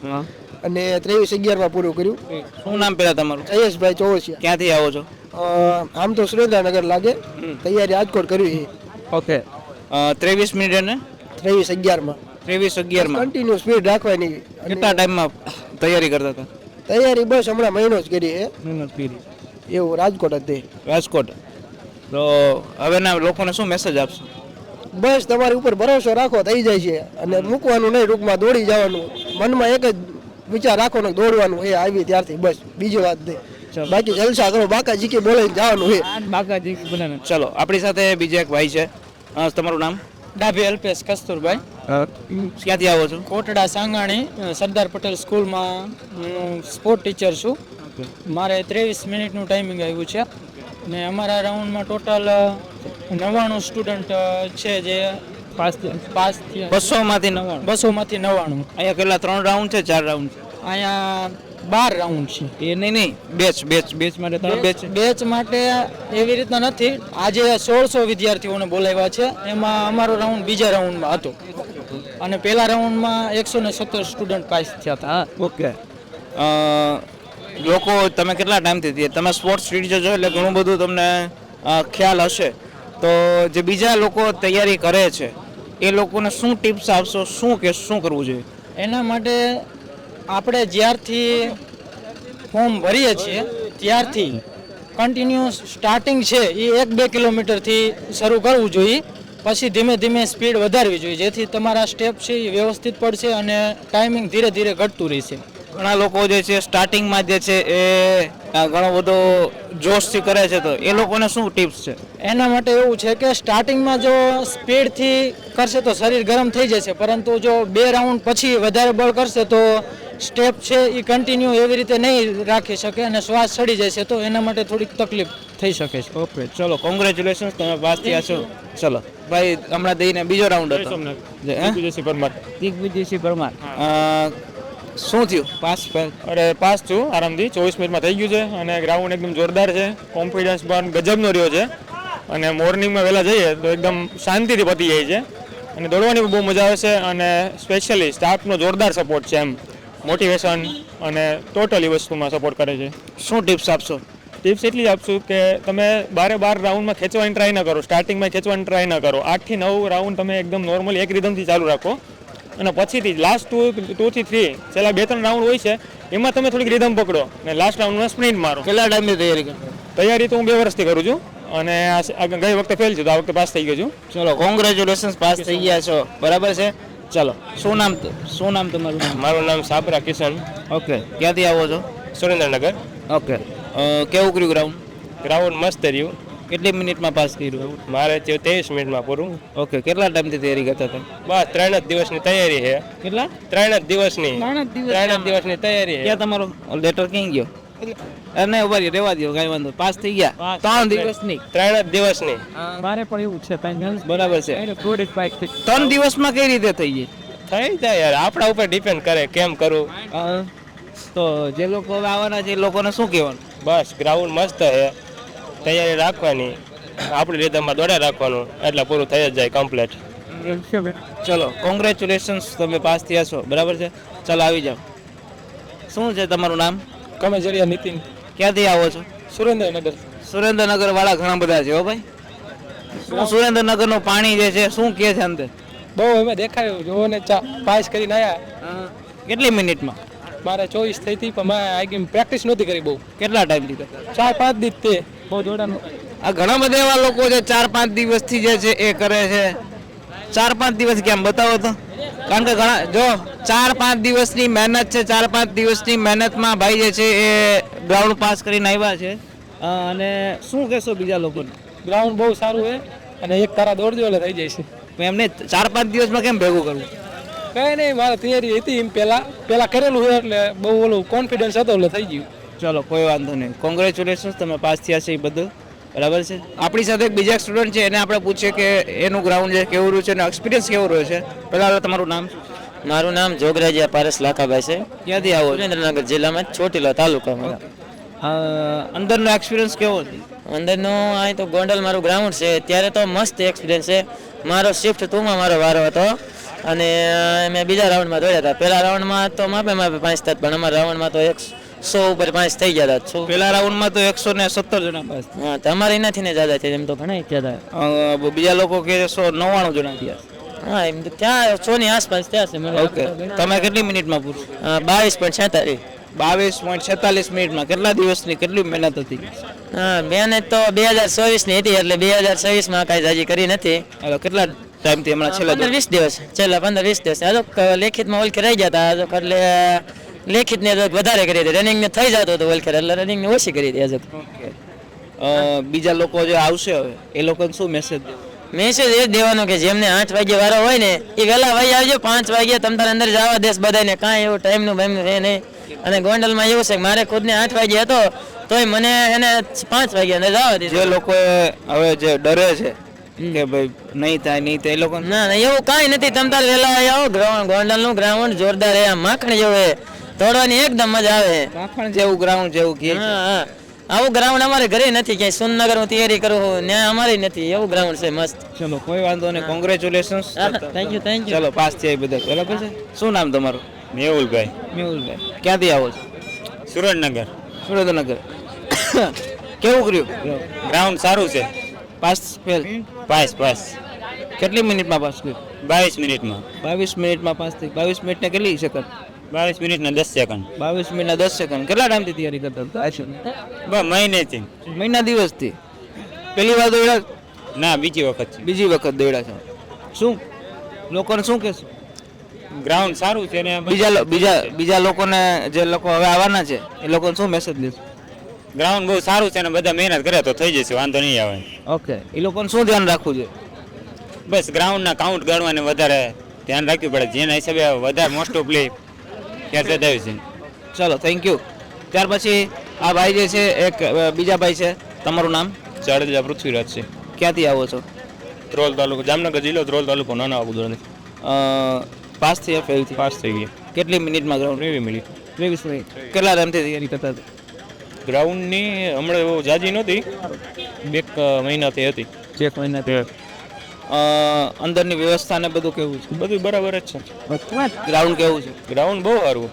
અને 23-11 પૂરું કર્યું. શું નામ પેલા તમારું? જયેશભાઈ ચોરસિયા. ક્યાંથી આવો છો? આમ તો સુરેન્દ્રનગર લાગે, તૈયારી રાજકોટ કરી છે. ઓકે. 23 મિનિટ અને 23-11માં 23-11માં કન્ટિન્યુ સ્પીડ રાખવાની. કેટલા ટાઈમમાં તૈયારી કરતા હતા? તૈયારી બસ હમણાં મહિનો જ કરી છે. એવું રાજકોટ હતી. રાજકોટ. તો હવેના લોકોને શું મેસેજ આપશો? બસ તમારી ઉપર ભરોસો રાખો, થઈ જાય છે. અને મૂકવાનું નહીં, ટૂંકમાં દોડી જવાનું. મનમાં એક જ વિચાર રાખવાનો, દોડવાનું એ આવી ત્યારથી, બસ બીજી વાત નહીં. બાકી જલસા કરો, બાકાજી કે બોલાઈને જવાનું છે. બાકાજી બોલાને. ચલો, આપણી સાથે બીજા એક ભાઈ છે. તમારું નામ? ડાભી અલ્પેશ કસ્તુરભાઈ. ક્યાંથી આવો છો? કોટડા સાંગાણી સરદાર પટેલ સ્કૂલમાં હું સ્પોર્ટ ટીચર છું. મારે 23 મિનિટનું ટાઈમિંગ આવ્યું છે ને અમારા રાઉન્ડમાં ટોટલ 99 સ્ટુડન્ટ છે જે પાસ થયા. 200માંથી 99? 200માંથી 99. અહીંયા કેટલા 3 રાઉન્ડ છે 4 રાઉન્ડ છે? અહીંયા 12 રાઉન્ડ છે. એ નહીં, બેચ માટે 3 બેચ માટે એવી રીતના નથી. આજે 1600 વિદ્યાર્થીઓને બોલાવ્યા છે, એમાં અમારો રાઉન્ડ બીજા રાઉન્ડમાં હતો અને પહેલા રાઉન્ડમાં 117 સ્ટુડન્ટ પાસ થયા હતા. ઓકે. લોકો તમે કેટલા ટાઈમથી તમે સ્પોર્ટ્સ ટીચર છો એટલે ઘણું બધું તમને ખ્યાલ હશે. તો જે બીજા લોકો તૈયારી કરે છે એ લોકોને શું ટિપ્સ આપશો? શું કરવું જોઈએ એના માટે? આપણે જ્યારથી ફોર્મ ભરીએ છીએ ત્યારથી કન્ટિન્યુ સ્ટાર્ટિંગ છે એ 1-2 કિલોમીટરથી શરૂ કરવું જોઈએ. પછી ધીમે ધીમે સ્પીડ વધારવી જોઈએ, જેથી તમારા સ્ટેપ છે એ વ્યવસ્થિત પડશે અને ટાઈમિંગ ધીરે ધીરે ઘટતું રહેશે. ઘણા લોકો જે છે સ્ટાર્ટિંગમાં જે છે એ ઘણો બધો જોશથી કરે છે, તો એ લોકોને શું ટિપ્સ છે? એના માટે એવું છે કે સ્ટાર્ટિંગમાં જો સ્પીડથી કરશે તો શરીર ગરમ થઈ જશે, પરંતુ જો 2 રાઉન્ડ પછી વધારે બળ કરશે તો સ્ટેપ છે એ કન્ટિન્યુ એવી રીતે નહીં રાખી શકે અને શ્વાસ ચડી જશે, તો એના માટે થોડીક તકલીફ થઈ શકે છે. ઓકે, ચલો, કોંગ્રેચ્યુલેશન, તમે પાસ થયા છો. ચલો ભાઈ, હમણાં દઈને બીજો રાઉન્ડ હતો. દિગ્વિજયસિંહ પરમાર. શું થયું? પાસ? અરે પાસ છું આરામથી, 24 મિનિટમાં થઈ ગયું છે અને ગ્રાઉન્ડ એકદમ જોરદાર છે. કોન્ફિડન્સ પણ ગજબનો રહ્યો છે અને મોર્નિંગમાં વહેલા જઈએ તો એકદમ શાંતિથી પતી જાય છે અને દોડવાની બહુ મજા આવે છે અને સ્પેશિયલી સ્ટાફનો જોરદાર સપોર્ટ છે. એમ મોટિવેશન અને ટોટલી વસ્તુમાં સપોર્ટ કરે છે. શું ટિપ્સ આપશો? ટિપ્સ એટલી જ આપશું કે તમે 12 રાઉન્ડમાં ખેંચવાની ટ્રાય ન કરો, સ્ટાર્ટિંગમાં ખેંચવાની ટ્રાય ન કરો. 8 થી 9 રાઉન્ડ તમે એકદમ નોર્મલી એક રિધમથી ચાલુ રાખો અને પછીથી લાસ્ટ 2 થી 3 છેલ્લા 2-3 રાઉન્ડ હોય છે એમાં તમે થોડીક રિધમ પકડો અને લાસ્ટ રાઉન્ડમાં સ્પ્રિન્ટ મારો. કેટલા ટાઈમની તૈયારી કરો? તૈયારી તો હું 2 વર્ષથી કરું છું અને ગઈ વખતે ફેલ છું તો આ વખતે પાસ થઈ ગયો છું. ચલો, કોંગ્રેચ્યુલેશન, પાસ થઈ ગયા છો. બરાબર છે. ચલો, શું નામ તમારું? મારું નામ સાબરા કિશન. ઓકે. ક્યાંથી આવો છો? સુરેન્દ્રનગર. ઓકે. કેવું કર્યું ગ્રાઉન્ડ? ગ્રાઉન્ડ મસ્ત રહ્યું. કેટલી મિનિટમાં પાસ કર્યું? મારે 23 મિનિટમાં પૂરું. ઓકે. કેટલા ટાઈમથી તૈયારી કરતા હતા? બસ 3 જ દિવસની તૈયારી છે. કેટલા? 3 જ દિવસની તૈયારી છે. ક્યાં તમારો લેટર ક્યાં ગયો? અને ઉભા રહેવા દો, કાંઈ વાંધો. પાસ થઈ ગયા 3 દિવસની? 3 જ દિવસની. મારે પણ એવું છે. બરાબર છે. 3 દિવસમાં કઈ રીતે થઈ ગઈ? થઈ જાય યાર, આપણા ઉપર ડિપેન્ડ કરે કેમ કરવું. તો જે લોકો હવે આવવાના છે એ લોકોને શું કહેવાનું? બસ ગ્રાઉન્ડ મસ્ત છે, તૈયારી રાખવાની, આપણી રીતમાં દોડે રાખવાનું એટલે પૂરું થઈ જ જાય કમ્પ્લીટ. ચલો, કોંગ્રેચ્યુલેશન્સ, તમે પાસ થયા છો. બરાબર છે. ચાલો, આવી જાઓ. શું છે તમારું નામ? કમેજરિયા નીતિન. ક્યાંથી આવો છો? સુરેન્દ્રનગર. સુરેન્દ્રનગર વાળા ઘણા બધા છે હો ભાઈ. શું સુરેન્દ્રનગરનું પાણી જે છે શું કહે છે અંતે? બહુ અમે દેખાયું જોવો ને, પાસ કરીને આવ્યા. કેટલી મિનિટમાં? મારે 24 થઈ હતી પણ મેં પ્રેક્ટિસ નહોતી કરી બહુ. કેટલા ટાઈમથી? 4-5 દિવસ તે બહુ જોરદાર. આ ઘણા બધા એવા લોકો છે 4-5 દિવસથી જે છે એ કરે છે. 4-5 દિવસ કેમ બતાવો તો? કારણ કે ઘણા જો 4-5 દિવસની મહેનત છે. 4-5 દિવસની મહેનતમાં ભાઈ જે છે એ ગ્રાઉન્ડ પાસ કરીને આવ્યા છે. અને શું કહેશો બીજા લોકોને? ગ્રાઉન્ડ બહુ સારું છે અને એક તારા દોડજો એટલે થઈ જાય છે. એમને 4-5 દિવસમાં કેમ ભેગું કરવું? કંઈ નહીં, મારે તૈયારી હતી એમ પહેલાં કરેલું છે એટલે બહુ ઓલું કોન્ફિડન્સ હતો એટલે થઈ ગયું. ચલો કોઈ વાંધો નહીં. કોંગ્રેચ્યુલેશન્સ, તમે પાસ થયા છે એ બદલ. બરાબર છે. આપણી સાથે એક બીજા સ્ટુડન્ટ છે, એને આપણે પૂછીએ કે એનું ગ્રાઉન્ડ છે કેવું રહ્યું છે અને એક્સપિરિયન્સ કેવો રહ્યો છે. પહેલાં તમારું નામ શું? મારું નામ જોગરાજીયા પારસ લાખાભાઈ છે. ક્યાંથી આવો? સુરેન્દ્રનગર જિલ્લામાં ચોટીલા તાલુકામાં. અંદરનો એક્સપિરિયન્સ કેવો હતો? અંદરનો અહીં તો ગોંડલ મારું ગ્રાઉન્ડ છે ત્યારે તો મસ્ત એક્સપિરિયન્સ છે. મારો શિફ્ટ 2માં મારો વારો હતો અને મેં બીજા રાઉન્ડમાં દોડ્યા હતા. પહેલા રાઉન્ડમાં તો માપે 5 થતા, પણ અમારા રાઉન્ડમાં તો 100 ઉપર 5 થઈ ગયા હતા. પહેલા રાઉન્ડમાં તો 117 જણા પાસ. હા, તમારે એનાથી ને જ્યાદા છે, એમ તો ઘણા થયા હતા. બીજા લોકો કે 199 જણા થયા. હા, એમ તો ત્યાં 100 ની આસપાસ થયા છે. ઓકે, તમે કેટલી મિનિટમાં પૂરું? 22.46. 22.46 મિનિટમાં. કેટલા દિવસની કેટલી મહેનત હતી? હા, મહેનત તો 2024 ની હતી એટલે 2026 માં કાંઈ જાજી કરી નથી. કેટલા ટાઈમથી હમણાં છેલ્લા 15-20 દિવસ, છેલ્લા 15-20 દિવસ. આ તો લેખિતમાં ઓલખે રહી જતા એટલે લેખિત ને વધારે કરી હતી. રનિંગ ને થઈ જતો હતો ઓલખે એટલે રનિંગ ને ઓછી કરી હતી. બીજા લોકો જે આવશે હવે એ લોકોને શું મેસેજ? મેસેજ એ જ દેવાનો કે જેમને 8 વાગે વારો હોય ને એ વહેલા વાઈ આવજો. 5 વાગે તમ તાર અંદર જવા દેશ બધાને, કાંઈ એવું ટાઈમનું છે નહીં. અને ગોંડલમાં એવું છે કે મારે ખુદને 8 વાગે હતો તોય મને એને 5 વાગે અંદર જવા દીધું. જે લોકો હવે જે ડરે છે કે ભાઈ નહીં થાય એ લોકો ના એવું કાંઈ નથી. તમ તાર વહેલા આવો. ગોંડલનું ગ્રાઉન્ડ જોરદાર છે. માખણ જેવું છે, દોડવાની એકદમ મજા આવે. માખણ જેવું ગ્રાઉન્ડ જેવું કે હા, આવું ગ્રાઉન્ડ અમારે ઘરે નથી. ક્યાંય સુનનગર હું તૈયારી કરું ત્યાં અમારે નથી. એવું ગ્રાઉન્ડ છે મસ્ત. ચલો કોઈ વાંધો નહીં. કોંગ્રેચ્યુલેશન્સ. Thank you. ચલો પાસ થયા બધા. બરાબર છે. શું નામ તમારું? મેહુલભાઈ. મેહુલભાઈ, ક્યાંથી આવો છો? સુરેન્દ્રનગર. સુરેન્દ્રનગર. કેવું કર્યું ગ્રાઉન્ડ? સારું છે. Pass fail? પાસ. કેટલી મિનિટમાં પાસ કર્યું? 22 મિનિટમાં. 22 મિનિટમાં પાસ થઈ. 22 મિનિટને કેટલી સેકન્ડ? 22 મિનિટના 10 સેકન્ડ. 22 મિનિટના 10 સેકન્ડ. કેટલા ટાઈમથી તૈયારી કરતા હતા? બસ મહિનેથી. મહિના દિવસથી. પહેલી વાર દોડ્યા? ના, બીજી વખત છે. બીજી વખત દોડ્યા છે. શું લોકોને શું કહેશો? ગ્રાઉન્ડ સારું છે ને બીજા લોકોને જે લોકો હવે આવવાના છે એ લોકોને શું મેસેજ દેશો? ગ્રાઉન્ડ બહુ સારું છે ને બધા મહેનત કરે તો થઈ જશે, વાંધો નહીં આવે. ઓકે, એ લોકોને શું ધ્યાન રાખવું જોઈએ? બસ ગ્રાઉન્ડના કાઉન્ટ ગણવાને વધારે ધ્યાન રાખવું પડે. જેના હિસાબે વધારે મોસ્ટ ઓફલી ક્યાં જતાવ્યું છે. ચલો થેન્ક યુ. ત્યાર પછી આ ભાઈ જે છે એક બીજા ભાઈ છે. તમારું નામ? જાડેજા પૃથ્વીરાજ છે. ક્યાંથી આવો છો? ધ્રોલ તાલુકો, જામનગર જિલ્લો, ધ્રોલ તાલુકો, નાના વાબુદોરની. પાસ થયા ફેલથી? પાસ થઈ ગયા. કેટલી મિનિટમાં ગ્રાઉન્ડ? 20 મિનિટ. 23 મિનિટ. કેટલા ટાઈમથી તૈયારી કરતા હતા? ગ્રાઉન્ડની હમણાં બહુ જાજી નહોતી, 2 મહિનાથી હતી. 1 મહિનાથી. અંદરની વ્યવસ્થા ને બધું કેવું છે? બધું બરાબર જ છે. ગ્રાઉન્ડ કેવું છે? ગ્રાઉન્ડ બહુ સારું.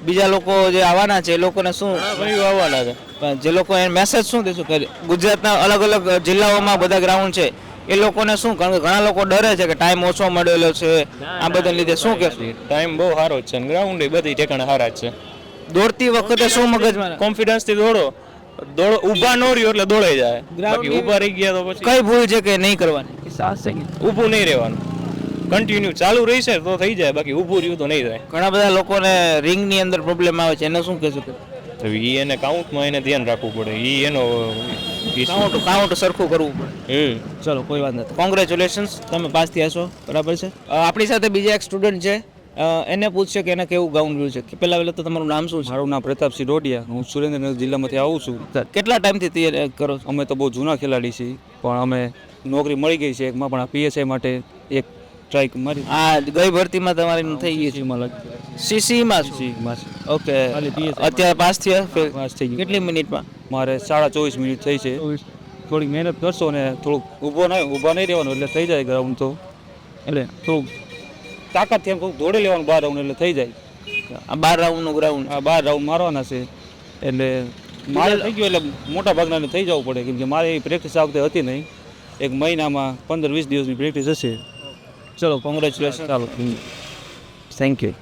બીજા લોકો જે આવવાના છે એ લોકોને શું આવવાના છે? જે લોકો એને મેસેજ શું દેશું કે ગુજરાતના અલગ અલગ જિલ્લાઓમાં બધા ગ્રાઉન્ડ છે એ લોકોને શું? કારણ કે ઘણા લોકો ડરે છે કે ટાઈમ ઓછો મળેલો છે, આ બધા લીધે શું કહેશું? ટાઈમ બહુ સારો જ છે, ગ્રાઉન્ડ એ બધી ઠેકાણે સારા જ છે. દોડતી વખતે શું મગજમાં? કોન્ફિડન્સથી દોડો, ઊભા ન રહ્યો એટલે દોડાઈ જાય. બાકી ઊભા રહી ગયા તો પછી કઈ ભૂલ છે કે નહીં કરવાની? ઊભું નહીં રહેવાનું, કન્ટિન્યુ ચાલુ રહેશે તો થઈ જાય, બાકી ઊભું રહ્યું તો નહીં થાય. ઘણા બધા લોકોને રિંગની અંદર પ્રોબ્લેમ આવે છે, એને શું કહેશું? તો એને કાઉન્ટમાં એને ધ્યાન રાખવું પડે, એનો કાઉન્ટ સરખું કરવું પડે. ચલો કોઈ વાત નથી. કોંગ્રેચ્યુલેશન્સ, તમે પાસ થયા છો. બરાબર છે. આપણી સાથે બીજા એક સ્ટુડન્ટ છે, એને પૂછશે કે એને કેવું ગ્રાઉન્ડ રહ્યું છે. પહેલા તો તમારું નામ શું છે? મારું નામ પ્રતાપસિંહ ડોડિયા, હું સુરેન્દ્રનગર જિલ્લામાંથી આવું છું. કેટલા ટાઈમથી તૈયારી કરો છો? અમે તો બહુ જૂના ખેલાડી છીએ, પણ અમે નોકરી મળી ગઈ છે એકમાં, પણ આ પીએસઆઈ માટે એક ટ્રાય મારી. આ ગઈ ભરતીમાં તમારી થઈ ગઈ છે? સીસીમાં? ઓકે, અત્યારે પાસ થયા? પાસ થઈ ગયું. કેટલી મિનિટમાં? મારે 24.5 મિનિટ થઈ છે. થોડીક મહેનત કરશો ને થોડુંક ઊભા નહીં રહેવાનું એટલે થઈ જાય ગ્રાઉન્ડ. તો એટલે થોડુંક તાકાતથી એમ દોડી લેવાનું 12 રાઉન્ડ એટલે થઈ જાય. આ 12 રાઉન્ડનું ગ્રાઉન્ડ? આ 12 રાઉન્ડ મારવાના છે એટલે મારે થઈ ગયું એટલે મોટા ભાગનાને થઈ જવું પડે, કેમ કે મારે એ પ્રેક્ટિસ આ વખતે હતી નહીં. એક મહિનામાં 15-20 દિવસની પ્રેક્ટિસ હશે. ચલો કોંગ્રેચ્યુલેશન. ચાલો, થેન્ક યુ.